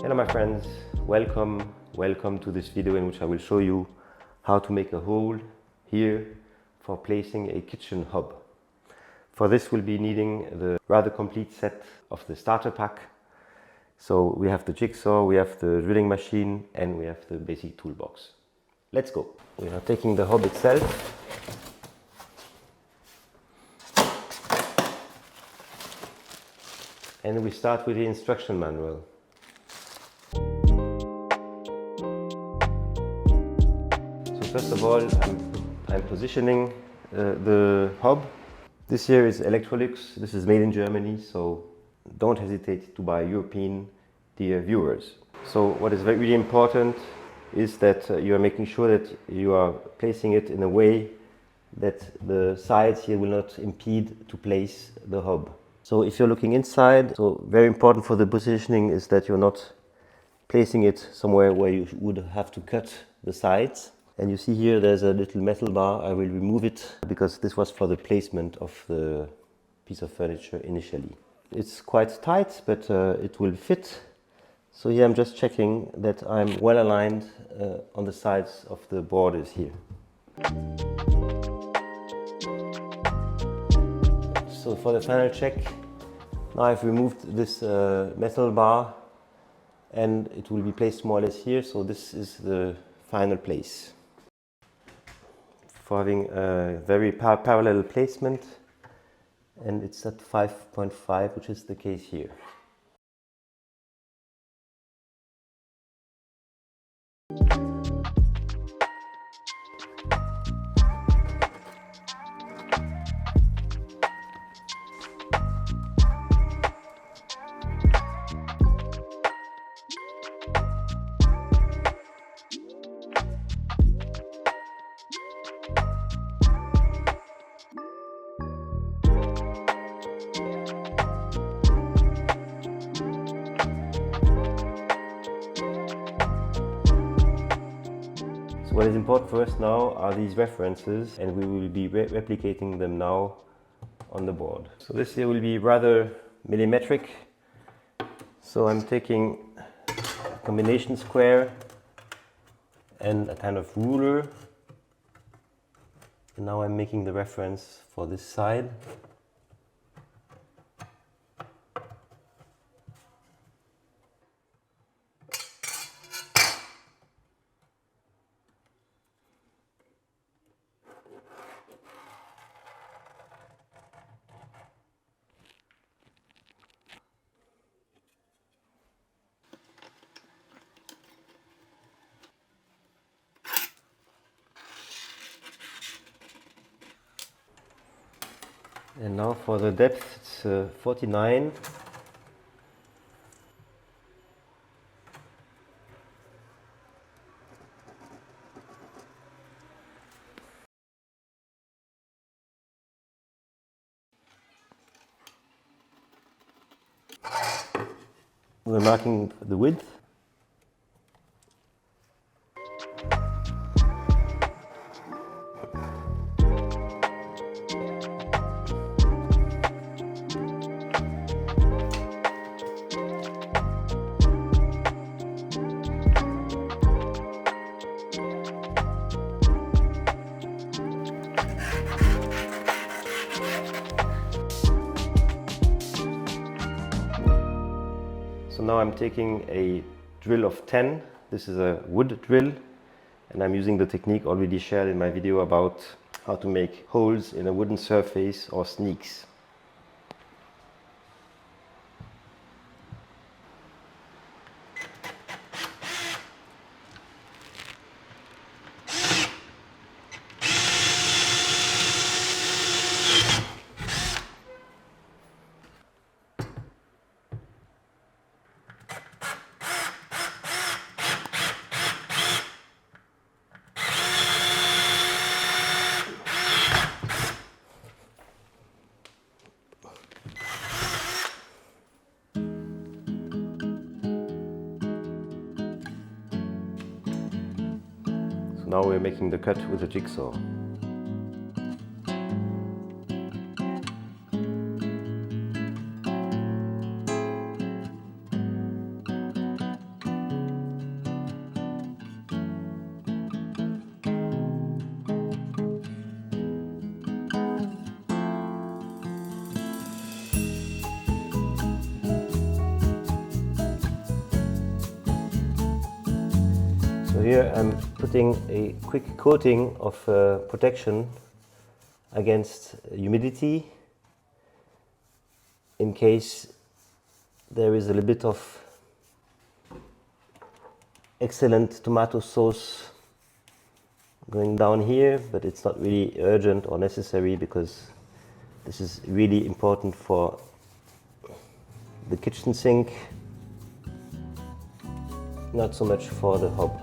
Hello my friends, welcome to this video in which I will show you how to make a hole here for placing a kitchen hob. For this we'll be needing the rather complete set of the starter pack. So we have the jigsaw, we have the drilling machine, and we have the basic toolbox. Let's go. We are taking the hob itself. And we start with the instruction manual. First of all, I'm positioning the hob. This here is Electrolux. This is made in Germany, so don't hesitate to buy European, dear viewers. So what is really important is that you are making sure that you are placing it in a way that the sides here will not impede to place the hob. So if you're looking inside, so very important for the positioning is that you're not placing it somewhere where you would have to cut the sides. And you see here there's a little metal bar. I will remove it because this was for the placement of the piece of furniture initially. It's quite tight, but it will fit. So here I'm just checking that I'm well aligned on the sides of the borders here. So for the final check, now I've removed this metal bar and it will be placed more or less here. So this is the final place. For having a very parallel placement, and it's at 5.5, which is the case here. What is important for us now are these references, and we will be replicating them now on the board. So this here will be rather millimetric. So I'm taking a combination square and a kind of ruler. And now I'm making the reference for this side. And now for the depth, it's 49. We're marking the width. So now I'm taking a drill of 10. This is a wood drill, and I'm using the technique already shared in my video about how to make holes in a wooden surface or sneaks. Now we're making the cut with a jigsaw. So here I'm putting a quick coating of protection against humidity in case there is a little bit of excellent tomato sauce going down here, but it's not really urgent or necessary because this is really important for the kitchen sink, not so much for the hob.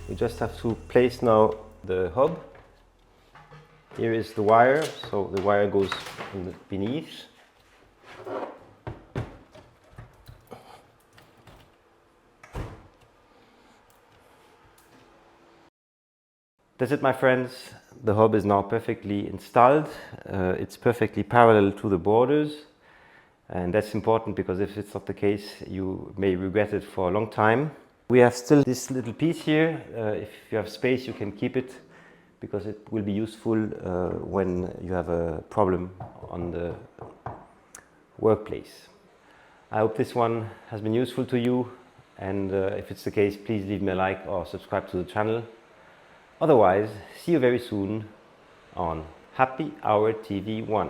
We just have to place now the hob. Here is the wire, so the wire goes beneath. That's it, my friends. The hob is now perfectly installed. It's perfectly parallel to the borders, and that's important because if it's not the case, you may regret it for a long time. We have still this little piece here. If you have space, you can keep it because it will be useful when you have a problem on the workplace. I hope this one has been useful to you, and if it's the case, please leave me a like or subscribe to the channel. Otherwise, see you very soon on Happy Hour TV 1.